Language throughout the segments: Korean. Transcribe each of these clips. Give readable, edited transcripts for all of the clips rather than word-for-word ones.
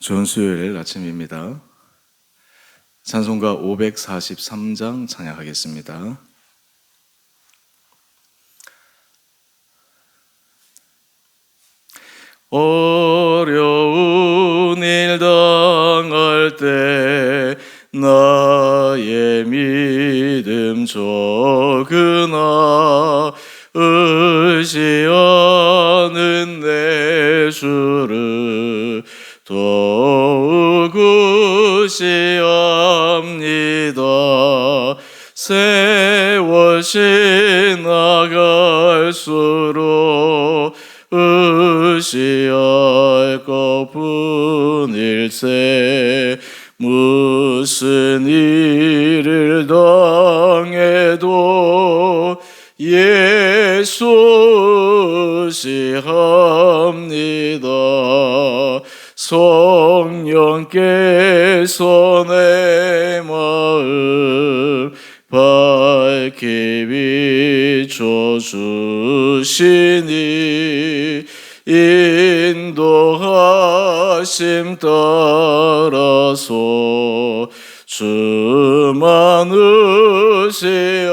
좋은 수요일 아침입니다. 찬송가 543장 찬양하겠습니다. 어려운 일 당할 때 나의 믿음 적으나 의지하는 내 주를 더욱 의지합니다. 세월 지나갈수록 의지할 것뿐일세. 무슨 일을 당해도 예수 의지합니다. 성령께서 내 마음 밝게 비춰주시니 인도하심 따라서 주만 의지합니다.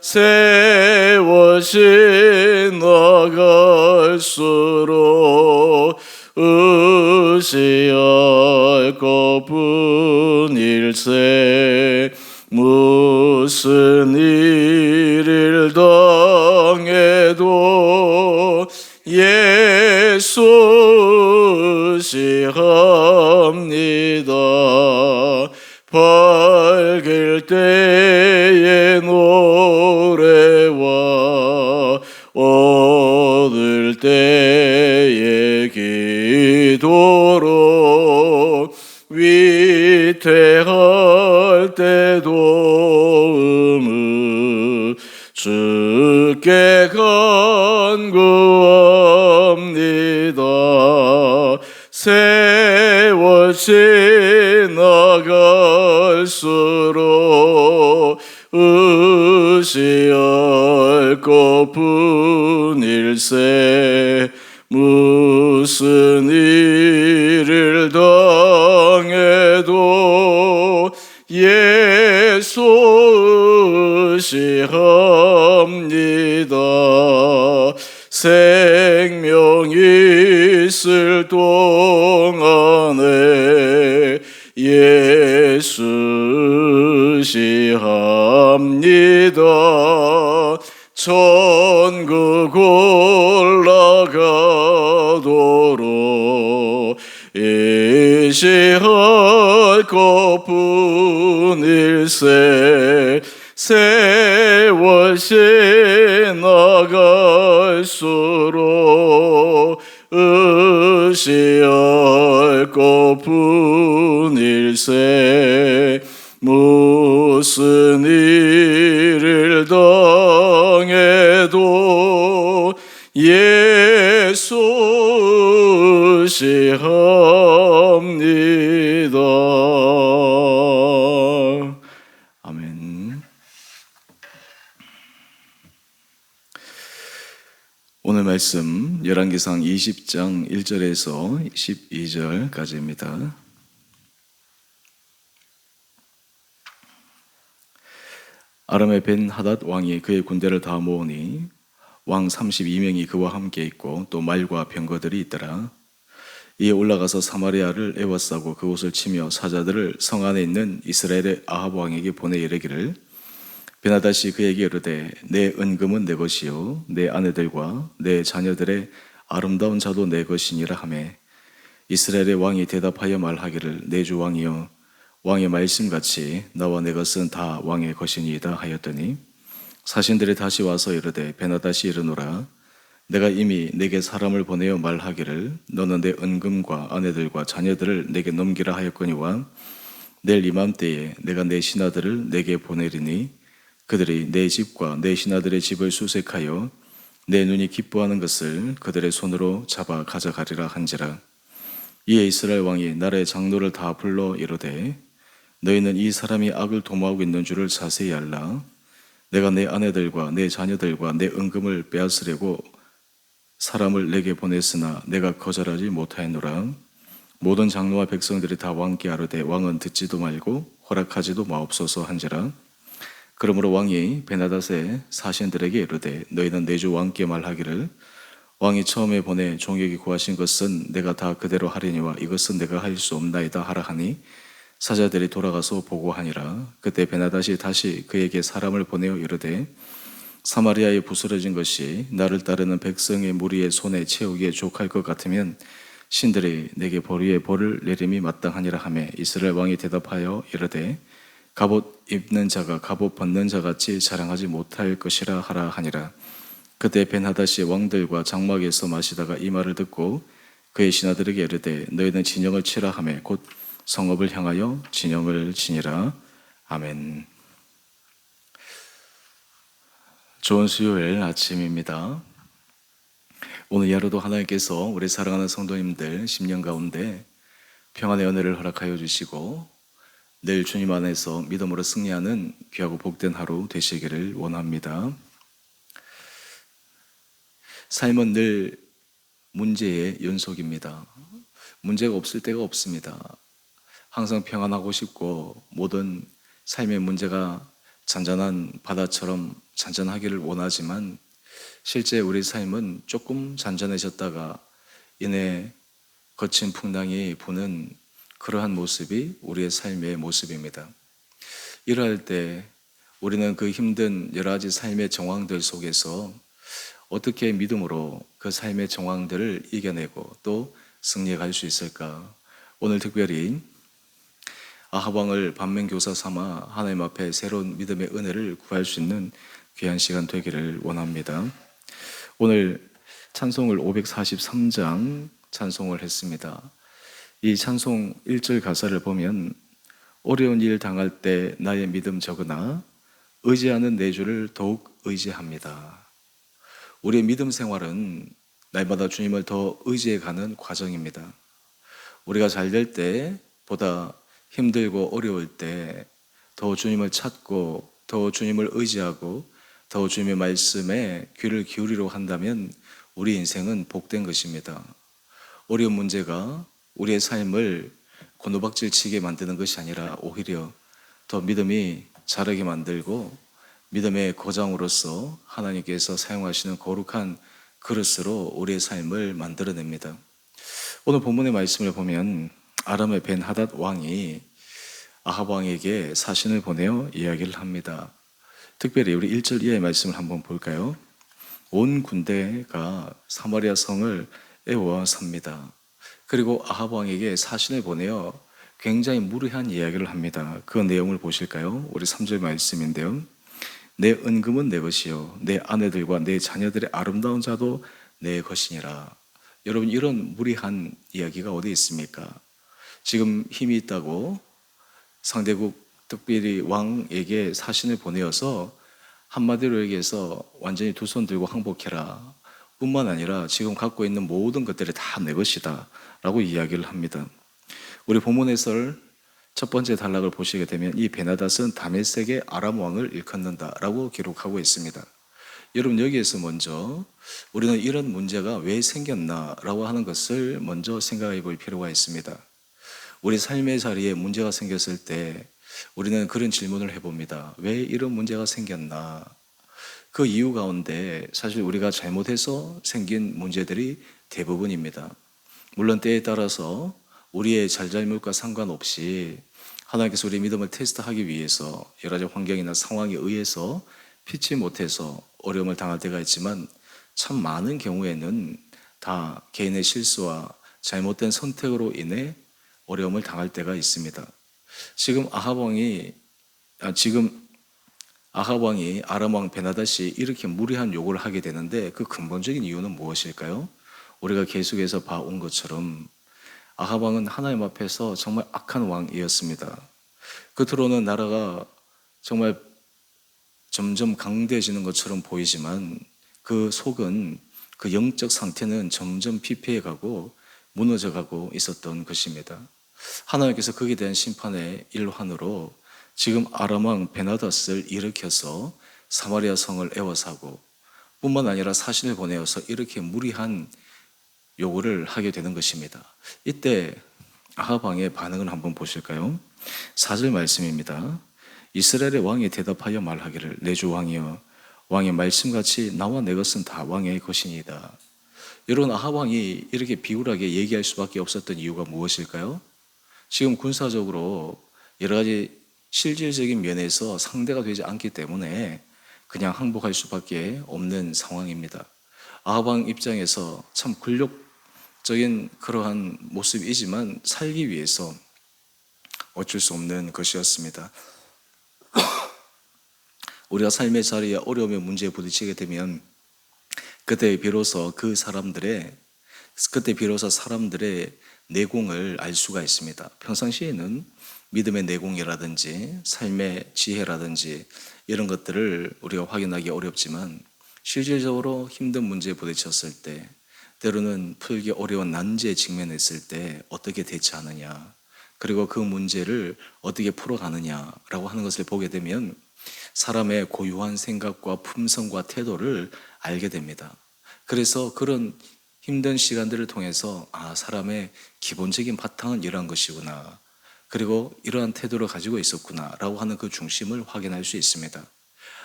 세월 지나갈수록 의지할 것뿐일세. 무슨 일을 당해도 예수 의지합니다. 밝을 때의 노래와 얻을 때의 기도로 위태할 때도 주께 간구합니다. 세월 지나갈수록 의지할 것뿐일세. 무슨 일을 당해도 예수 의지합니다. 생명 있을 동안에 예수 의지합니다. 천국 올라가도록 의지할 것뿐일세. 세월 지나갈수록 의지할 것뿐일세. 무슨 일을 당해도 예수 의지합니다. 아멘. 오늘 말씀 열왕기상 20장 1절에서 12절까지입니다. 아람의 벤 하닷 왕이 그의 군대를 다 모으니 왕 32명이 그와 함께 있고 또 말과 병거들이 있더라. 이에 올라가서 사마리아를 에워싸고 그곳을 치며 사자들을 성 안에 있는 이스라엘의 아합 왕에게 보내 이르기를 베나다시 그에게 이르되 내 은금은 내 것이요 내 아내들과 내 자녀들의 아름다운 자도 내 것이니라 하매 이스라엘의 왕이 대답하여 말하기를 내 주 왕이여 왕의 말씀같이 나와 내 것은 다 왕의 것이니이다 하였더니 사신들이 다시 와서 이르되 베나다시 이르노라 내가 이미 내게 사람을 보내어 말하기를 너는 내 은금과 아내들과 자녀들을 내게 넘기라 하였거니와 내일 이맘때에 내가 내 신하들을 내게 보내리니 그들이 내 집과 내 신하들의 집을 수색하여 내 눈이 기뻐하는 것을 그들의 손으로 잡아 가져가리라 한지라. 이에 이스라엘 왕이 나라의 장로를 다 불러 이르되 너희는 이 사람이 악을 도모하고 있는 줄을 자세히 알라. 내가 내 아내들과 내 자녀들과 내 은금을 빼앗으려고 사람을 내게 보냈으나 내가 거절하지 못하였노라. 모든 장로와 백성들이 다 왕께 아뢰되 왕은 듣지도 말고 허락하지도 마옵소서 한지라. 그러므로 왕이 베나닷의 사신들에게 이르되 너희는 내 주 왕께 말하기를 왕이 처음에 보내 종에게 구하신 것은 내가 다 그대로 하리니와 이것은 내가 할 수 없나이다 하라 하니 사자들이 돌아가서 보고하니라. 그때 베나닷이 다시 그에게 사람을 보내어 이르되 사마리아에 부스러진 것이 나를 따르는 백성의 무리의 손에 채우기에 족할 것 같으면 신들이 내게 보리에 벌을 내림이 마땅하니라 하며 이스라엘 왕이 대답하여 이르되 갑옷 입는 자가 갑옷 벗는 자같이 자랑하지 못할 것이라 하라 하니라. 그때 벤하닷이 왕들과 장막에서 마시다가 이 말을 듣고 그의 신하들에게 이르되 너희는 진영을 치라 하며 곧 성읍을 향하여 진영을 치니라. 아멘. 좋은 수요일 아침입니다. 오늘 이 하루도 하나님께서 우리 사랑하는 성도님들 10년 가운데 평안의 은혜를 허락하여 주시고 내일 주님 안에서 믿음으로 승리하는 귀하고 복된 하루 되시기를 원합니다. 삶은 늘 문제의 연속입니다. 문제가 없을 때가 없습니다. 항상 평안하고 싶고 모든 삶의 문제가 잔잔한 바다처럼 잔잔하기를 원하지만 실제 우리 삶은 조금 잔잔해졌다가 이내 거친 풍랑이 부는 그러한 모습이 우리의 삶의 모습입니다. 이러할 때 우리는 그 힘든 여러 가지 삶의 정황들 속에서 어떻게 믿음으로 그 삶의 정황들을 이겨내고 또 승리해 갈 수 있을까? 오늘 특별히 아합 왕을 반면교사 삼아 하나님 앞에 새로운 믿음의 은혜를 구할 수 있는 귀한 시간 되기를 원합니다. 오늘 찬송을 543장 찬송을 했습니다. 이 찬송 1절 가사를 보면 어려운 일 당할 때 나의 믿음 적으나 의지하는 내 주를 더욱 의지합니다. 우리의 믿음 생활은 날마다 주님을 더 의지해가는 과정입니다. 우리가 잘 될 때보다 힘들고 어려울 때 더 주님을 찾고 더 주님을 의지하고 더 주님의 말씀에 귀를 기울이려 한다면 우리 인생은 복된 것입니다. 어려운 문제가 우리의 삶을 곤두박질 치게 만드는 것이 아니라 오히려 더 믿음이 자라게 만들고 믿음의 거장으로서 하나님께서 사용하시는 거룩한 그릇으로 우리의 삶을 만들어냅니다. 오늘 본문의 말씀을 보면 아람의 벤하닷 왕이 아합 왕에게 사신을 보내어 이야기를 합니다. 특별히 우리 1절 이하의 말씀을 한번 볼까요? 온 군대가 사마리아 성을 에워쌉니다. 그리고 아합 왕에게 사신을 보내어 굉장히 무례한 이야기를 합니다. 그 내용을 보실까요? 우리 3절 말씀인데요. 내 은금은 내 것이요 내 아내들과 내 자녀들의 아름다운 자도 내 것이니라. 여러분, 이런 무례한 이야기가 어디 있습니까? 지금 힘이 있다고 상대국 특별히 왕에게 사신을 보내어서 한마디로 얘기해서 완전히 두 손 들고 항복해라 뿐만 아니라 지금 갖고 있는 모든 것들이 다 내 것이다 라고 이야기를 합니다. 우리 본문에서 첫 번째 단락을 보시게 되면 이 베나닷은 다메섹의 아람 왕을 일컫는다 라고 기록하고 있습니다. 여러분, 여기에서 먼저 우리는 이런 문제가 왜 생겼나 라고 하는 것을 먼저 생각해 볼 필요가 있습니다. 우리 삶의 자리에 문제가 생겼을 때 우리는 그런 질문을 해봅니다. 왜 이런 문제가 생겼나? 그 이유 가운데 사실 우리가 잘못해서 생긴 문제들이 대부분입니다. 물론 때에 따라서 우리의 잘잘못과 상관없이 하나님께서 우리의 믿음을 테스트하기 위해서 여러 가지 환경이나 상황에 의해서 피치 못해서 어려움을 당할 때가 있지만 참 많은 경우에는 다 개인의 실수와 잘못된 선택으로 인해 어려움을 당할 때가 있습니다. 지금 아합 왕이 아람 왕 베나닷이 이렇게 무례한 요구를 하게 되는데 그 근본적인 이유는 무엇일까요? 우리가 계속해서 봐온 것처럼 아합 왕은 하나님 앞에서 정말 악한 왕이었습니다. 겉으로는 나라가 정말 점점 강대해지는 것처럼 보이지만 그 속은 그 영적 상태는 점점 피폐해가고 무너져가고 있었던 것입니다. 하나님께서 거기에 대한 심판의 일환으로 지금 아람 왕 베나닷을 일으켜서 사마리아 성을 에워싸고 뿐만 아니라 사신을 보내어서 이렇게 무리한 요구를 하게 되는 것입니다. 이때 아합 왕의 반응을 한번 보실까요? 4절 말씀입니다. 이스라엘의 왕이 대답하여 말하기를 내 주 왕이여 왕의 말씀같이 나와 내 것은 다 왕의 것이니이다. 여러분, 아합 왕이 이렇게 비굴하게 얘기할 수밖에 없었던 이유가 무엇일까요? 지금 군사적으로 여러 가지 실질적인 면에서 상대가 되지 않기 때문에 그냥 항복할 수밖에 없는 상황입니다. 아합 왕 입장에서 참 굴욕적인 그러한 모습이지만 살기 위해서 어쩔 수 없는 것이었습니다. 우리가 삶의 자리에 어려움의 문제에 부딪히게 되면 그때 비로소 사람들의 내공을 알 수가 있습니다. 평상시에는 믿음의 내공이라든지 삶의 지혜라든지 이런 것들을 우리가 확인하기 어렵지만 실질적으로 힘든 문제에 부딪혔을 때, 때로는 풀기 어려운 난제에 직면했을 때 어떻게 대처하느냐, 그리고 그 문제를 어떻게 풀어가느냐라고 하는 것을 보게 되면 사람의 고유한 생각과 품성과 태도를 알게 됩니다. 그래서 그런 힘든 시간들을 통해서 사람의 기본적인 바탕은 이러한 것이구나, 그리고 이러한 태도를 가지고 있었구나 라고 하는 그 중심을 확인할 수 있습니다.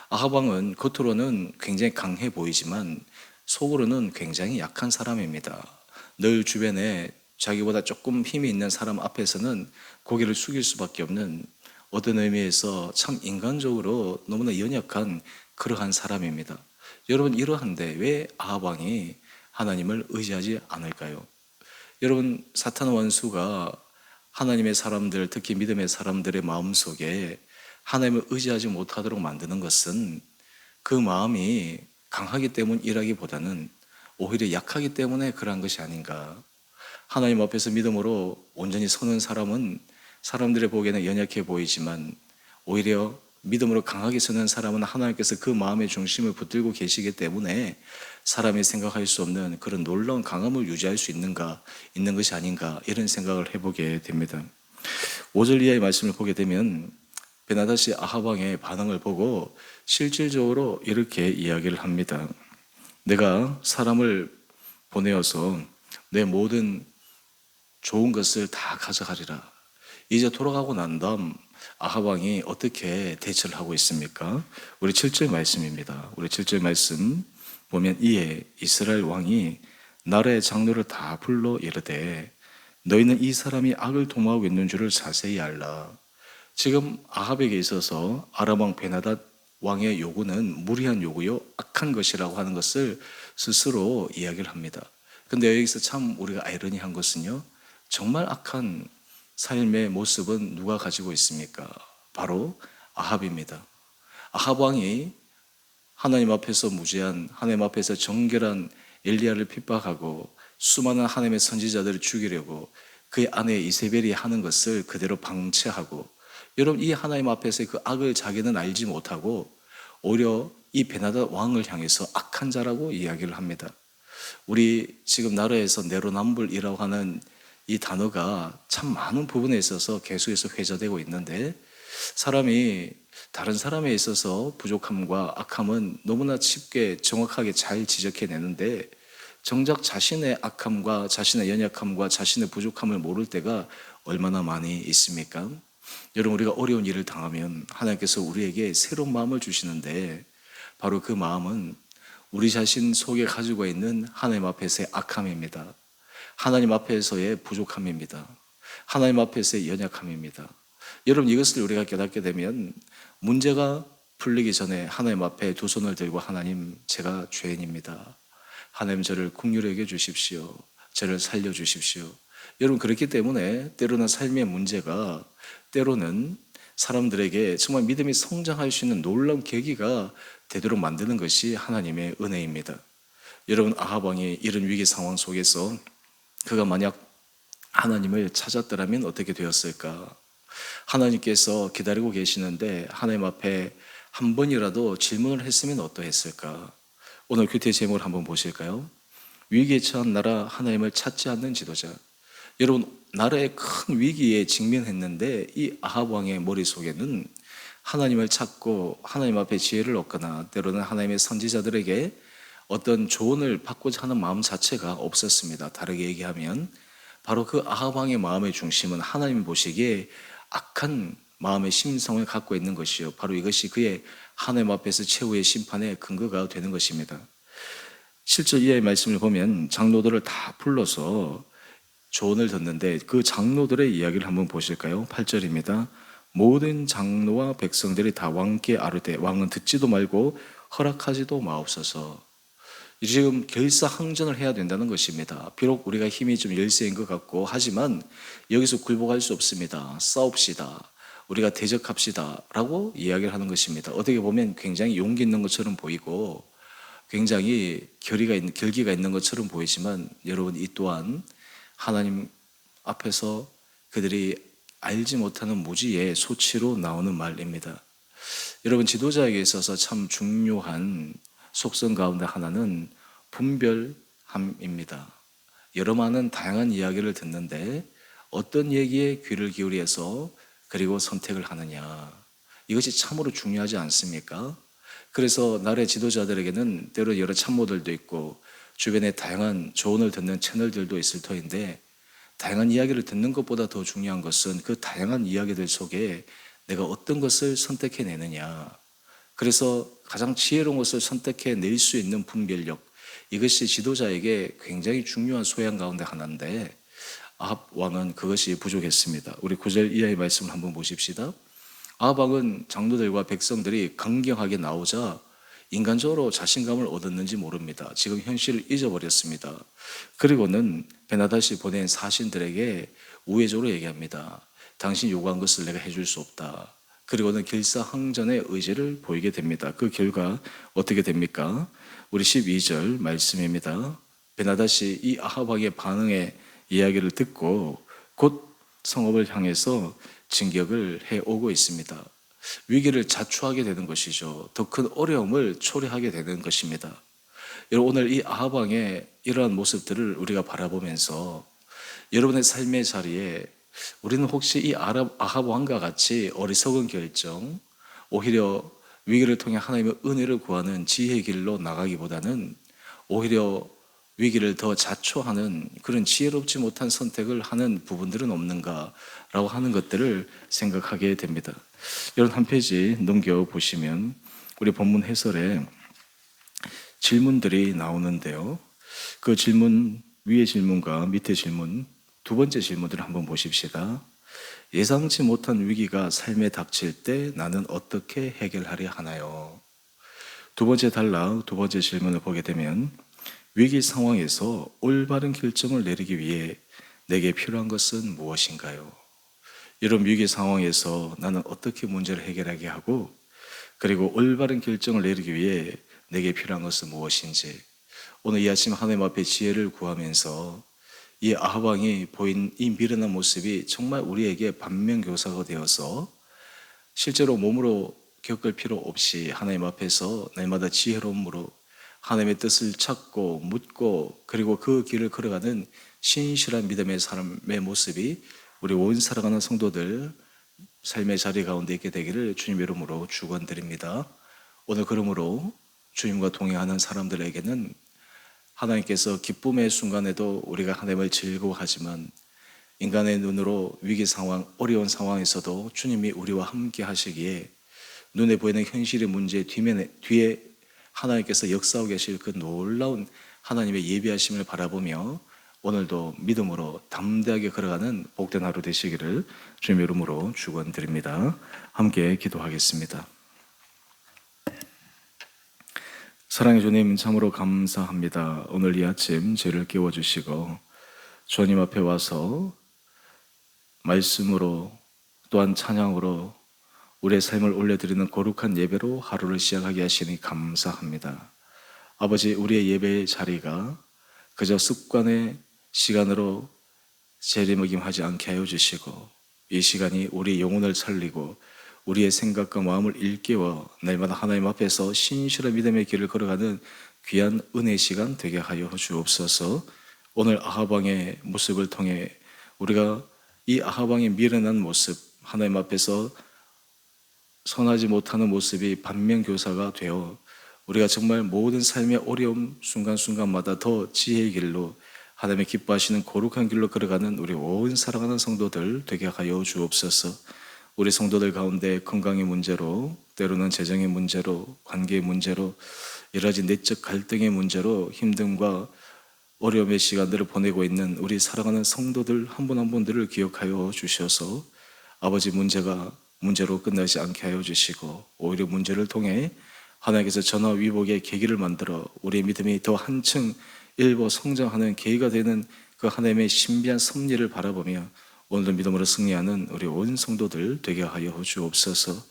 아합 왕은 겉으로는 굉장히 강해 보이지만 속으로는 굉장히 약한 사람입니다. 늘 주변에 자기보다 조금 힘이 있는 사람 앞에서는 고개를 숙일 수밖에 없는, 어떤 의미에서 참 인간적으로 너무나 연약한 그러한 사람입니다. 여러분, 이러한데 왜 아합 왕이 하나님을 의지하지 않을까요? 여러분, 사탄 원수가 하나님의 사람들, 특히 믿음의 사람들의 마음속에 하나님을 의지하지 못하도록 만드는 것은 그 마음이 강하기 때문이라기보다는 오히려 약하기 때문에 그러한 것이 아닌가. 하나님 앞에서 믿음으로 온전히 서는 사람은 사람들의 보기에는 연약해 보이지만 오히려 믿음으로 강하게 서는 사람은 하나님께서 그 마음의 중심을 붙들고 계시기 때문에 사람이 생각할 수 없는 그런 놀라운 강함을 유지할 수 있는 것이 아닌가, 이런 생각을 해보게 됩니다. 5절 이하의 말씀을 보게 되면 베나다시 아합 왕의 반응을 보고 실질적으로 이렇게 이야기를 합니다. 내가 사람을 보내어서 내 모든 좋은 것을 다 가져가리라. 이제 돌아가고 난 다음 아합 왕이 어떻게 대처를 하고 있습니까? 우리 7절 말씀입니다. 우리 7절 말씀 보면 이에 이스라엘 왕이 나라의 장로를 다 불러 이르되 너희는 이 사람이 악을 도모하고 있는 줄을 자세히 알라. 지금 아합에게 있어서 아람 왕 베나닷 왕의 요구는 무리한 요구요, 악한 것이라고 하는 것을 스스로 이야기를 합니다. 근데 여기서 참 우리가 아이러니한 것은요, 정말 악한 삶의 모습은 누가 가지고 있습니까? 바로 아합입니다. 아합 왕이 하나님 앞에서 무죄한, 하나님 앞에서 정결한 엘리야를 핍박하고 수많은 하나님의 선지자들을 죽이려고 그의 아내 이세벨이 하는 것을 그대로 방치하고, 여러분, 이 하나님 앞에서 그 악을 자기는 알지 못하고 오히려 이 베나닷 왕을 향해서 악한 자라고 이야기를 합니다. 우리 지금 나라에서 내로남불이라고 하는 이 단어가 참 많은 부분에 있어서 계속해서 회자되고 있는데, 사람이 다른 사람에 있어서 부족함과 악함은 너무나 쉽게 정확하게 잘 지적해내는데 정작 자신의 악함과 자신의 연약함과 자신의 부족함을 모를 때가 얼마나 많이 있습니까? 여러분, 우리가 어려운 일을 당하면 하나님께서 우리에게 새로운 마음을 주시는데 바로 그 마음은 우리 자신 속에 가지고 있는 하나님 앞에서의 악함입니다. 하나님 앞에서의 부족함입니다. 하나님 앞에서의 연약함입니다. 여러분, 이것을 우리가 깨닫게 되면 문제가 풀리기 전에 하나님 앞에 두 손을 들고 하나님, 제가 죄인입니다. 하나님, 저를 긍휼히 여겨 주십시오. 저를 살려 주십시오. 여러분, 그렇기 때문에 때로는 삶의 문제가 때로는 사람들에게 정말 믿음이 성장할 수 있는 놀라운 계기가 되도록 만드는 것이 하나님의 은혜입니다. 여러분, 아합 왕이 이런 위기 상황 속에서 그가 만약 하나님을 찾았더라면 어떻게 되었을까? 하나님께서 기다리고 계시는데 하나님 앞에 한 번이라도 질문을 했으면 어떠했을까? 오늘 큐티 제목을 한번 보실까요? 위기에 처한 나라 하나님을 찾지 않는 지도자. 여러분, 나라의 큰 위기에 직면했는데 이 아합 왕의 머릿속에는 하나님을 찾고 하나님 앞에 지혜를 얻거나 때로는 하나님의 선지자들에게 어떤 조언을 받고자 하는 마음 자체가 없었습니다. 다르게 얘기하면 바로 그 아합 왕의 마음의 중심은 하나님 보시기에 악한 마음의 심성을 갖고 있는 것이요. 바로 이것이 그의 하나님 앞에서 최후의 심판의 근거가 되는 것입니다. 7절 이하의 말씀을 보면 장로들을 다 불러서 조언을 듣는데 그 장로들의 이야기를 한번 보실까요? 8절입니다. 모든 장로와 백성들이 다 왕께 아뢰되 왕은 듣지도 말고 허락하지도 마옵소서. 지금 결사항전을 해야 된다는 것입니다. 비록 우리가 힘이 좀 열세인 것 같고 하지만 여기서 굴복할 수 없습니다. 싸웁시다. 우리가 대적합시다. 라고 이야기를 하는 것입니다. 어떻게 보면 굉장히 용기 있는 것처럼 보이고 굉장히 결기가 있는 것처럼 보이지만 여러분 이 또한 하나님 앞에서 그들이 알지 못하는 무지의 소치로 나오는 말입니다. 여러분 지도자에게 있어서 참 중요한 속성 가운데 하나는 분별함입니다. 여러 많은 다양한 이야기를 듣는데 어떤 얘기에 귀를 기울여서 그리고 선택을 하느냐. 이것이 참으로 중요하지 않습니까? 그래서 나라의 지도자들에게는 때로 여러 참모들도 있고 주변에 다양한 조언을 듣는 채널들도 있을 터인데 다양한 이야기를 듣는 것보다 더 중요한 것은 그 다양한 이야기들 속에 내가 어떤 것을 선택해내느냐. 그래서 가장 지혜로운 것을 선택해낼 수 있는 분별력, 이것이 지도자에게 굉장히 중요한 소양 가운데 하나인데 아합 왕은 그것이 부족했습니다. 우리 9절 이하의 말씀을 한번 보십시다. 아합 왕은 장로들과 백성들이 강경하게 나오자 인간적으로 자신감을 얻었는지 모릅니다. 지금 현실을 잊어버렸습니다. 그리고는 베나다시 보낸 사신들에게 우회적으로 얘기합니다. 당신 요구한 것을 내가 해줄 수 없다. 그리고는 결사항전의 의지를 보이게 됩니다. 그 결과 어떻게 됩니까? 우리 12절 말씀입니다. 베나다시 이 아합 왕의 반응의 이야기를 듣고 곧 성읍을 향해서 진격을 해오고 있습니다. 위기를 자초하게 되는 것이죠. 더 큰 어려움을 초래하게 되는 것입니다. 여러분 오늘 이 아합 왕의 이러한 모습들을 우리가 바라보면서 여러분의 삶의 자리에 우리는 혹시 이 아합 왕과 같이 어리석은 결정, 오히려 위기를 통해 하나님의 은혜를 구하는 지혜의 길로 나가기보다는 오히려 위기를 더 자초하는 그런 지혜롭지 못한 선택을 하는 부분들은 없는가라고 하는 것들을 생각하게 됩니다. 여러분 한 페이지 넘겨보시면 우리 본문 해설에 질문들이 나오는데요. 그 질문, 위의 질문과 밑의 질문, 두 번째 질문들을 한번 보십시다. 예상치 못한 위기가 삶에 닥칠 때 나는 어떻게 해결하려 하나요? 두 번째 단락, 두 번째 질문을 보게 되면 위기 상황에서 올바른 결정을 내리기 위해 내게 필요한 것은 무엇인가요? 이런 위기 상황에서 나는 어떻게 문제를 해결하게 하고 그리고 올바른 결정을 내리기 위해 내게 필요한 것은 무엇인지 오늘 이 아침 하나님 앞에 지혜를 구하면서 이 아합 왕이 보인 이 미련한 모습이 정말 우리에게 반면교사가 되어서 실제로 몸으로 겪을 필요 없이 하나님 앞에서 날마다 지혜로움으로 하나님의 뜻을 찾고 묻고 그리고 그 길을 걸어가는 신실한 믿음의 사람의 모습이 우리 온 살아가는 성도들 삶의 자리 가운데 있게 되기를 주님 이름으로 축원드립니다. 오늘 그러므로 주님과 동행하는 사람들에게는 하나님께서 기쁨의 순간에도 우리가 하나님을 즐거워하지만 인간의 눈으로 위기 상황, 어려운 상황에서도 주님이 우리와 함께 하시기에 눈에 보이는 현실의 문제 뒤에 하나님께서 역사하고 계실 그 놀라운 하나님의 예비하심을 바라보며 오늘도 믿음으로 담대하게 걸어가는 복된 하루 되시기를 주님 이름으로 축원드립니다. 함께 기도하겠습니다. 사랑의 주님 참으로 감사합니다. 오늘 이 아침 저를 깨워주시고 주님 앞에 와서 말씀으로 또한 찬양으로 우리의 삶을 올려드리는 거룩한 예배로 하루를 시작하게 하시니 감사합니다. 아버지 우리의 예배의 자리가 그저 습관의 시간으로 재림어김하지 않게 하여 주시고 이 시간이 우리 영혼을 살리고 우리의 생각과 마음을 일깨워 날마다 하나님 앞에서 신실한 믿음의 길을 걸어가는 귀한 은혜 시간 되게 하여 주옵소서. 오늘 아합 왕의 모습을 통해 우리가 이 아합 왕의 미련한 모습 하나님 앞에서 선하지 못하는 모습이 반면교사가 되어 우리가 정말 모든 삶의 어려움 순간순간마다 더 지혜의 길로 하나님의 기뻐하시는 거룩한 길로 걸어가는 우리 온 사랑하는 성도들 되게 하여 주옵소서. 우리 성도들 가운데 건강의 문제로, 때로는 재정의 문제로, 관계의 문제로, 여러 가지 내적 갈등의 문제로 힘듦과 어려움의 시간들을 보내고 있는 우리 사랑하는 성도들 한 분 한 분들을 기억하여 주셔서 아버지 문제가 문제로 끝나지 않게 하여 주시고, 오히려 문제를 통해 하나님께서 전화위복의 계기를 만들어 우리의 믿음이 더 한층 일부 성장하는 계기가 되는 그 하나님의 신비한 섭리를 바라보며 오늘도 믿음으로 승리하는 우리 온 성도들 되게 하여 주옵소서.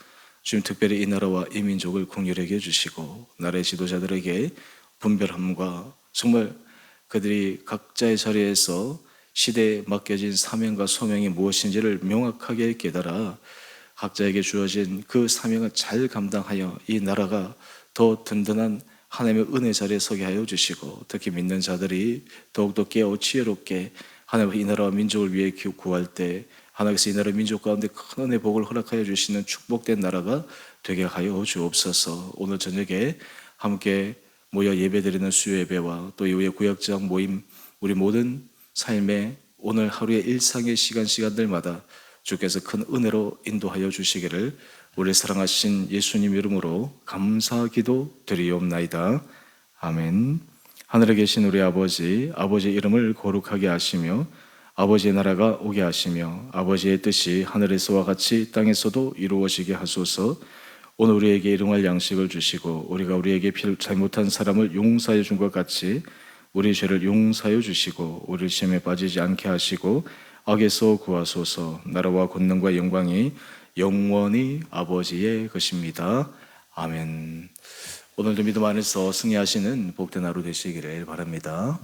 주님, 특별히 이 나라와 이 민족을 긍휼하게 해주시고 나라의 지도자들에게 분별함과 정말 그들이 각자의 자리에서 시대에 맡겨진 사명과 소명이 무엇인지를 명확하게 깨달아 각자에게 주어진 그 사명을 잘 감당하여 이 나라가 더 든든한 하나님의 은혜 자리에 서게 하여 주시고, 특히 믿는 자들이 더욱더 깨어 지혜롭게 하나님의 이 나라와 민족을 위해 구할 때 하나님께서 이 나라 민족 가운데 큰 은혜 복을 허락하여 주시는 축복된 나라가 되게 하여 주옵소서. 오늘 저녁에 함께 모여 예배드리는 수요 예배와 또 이후에 구역장 모임, 우리 모든 삶의 오늘 하루의 일상의 시간들마다 주께서 큰 은혜로 인도하여 주시기를 우리 사랑하신 예수님 이름으로 감사기도 드리옵나이다. 아멘. 하늘에 계신 우리 아버지, 아버지의 이름을 거룩하게 하시며 아버지의 나라가 오게 하시며 아버지의 뜻이 하늘에서와 같이 땅에서도 이루어지게 하소서. 오늘 우리에게 일용할 양식을 주시고 우리가 우리에게 잘못한 사람을 용서해 준 것 같이 우리 죄를 용서해 주시고 우리를 시험에 빠지지 않게 하시고 악에서 구하소서. 나라와 권능과 영광이 영원히 아버지의 것입니다. 아멘. 오늘도 믿음 안에서 승리하시는 복된 하루 되시기를 바랍니다.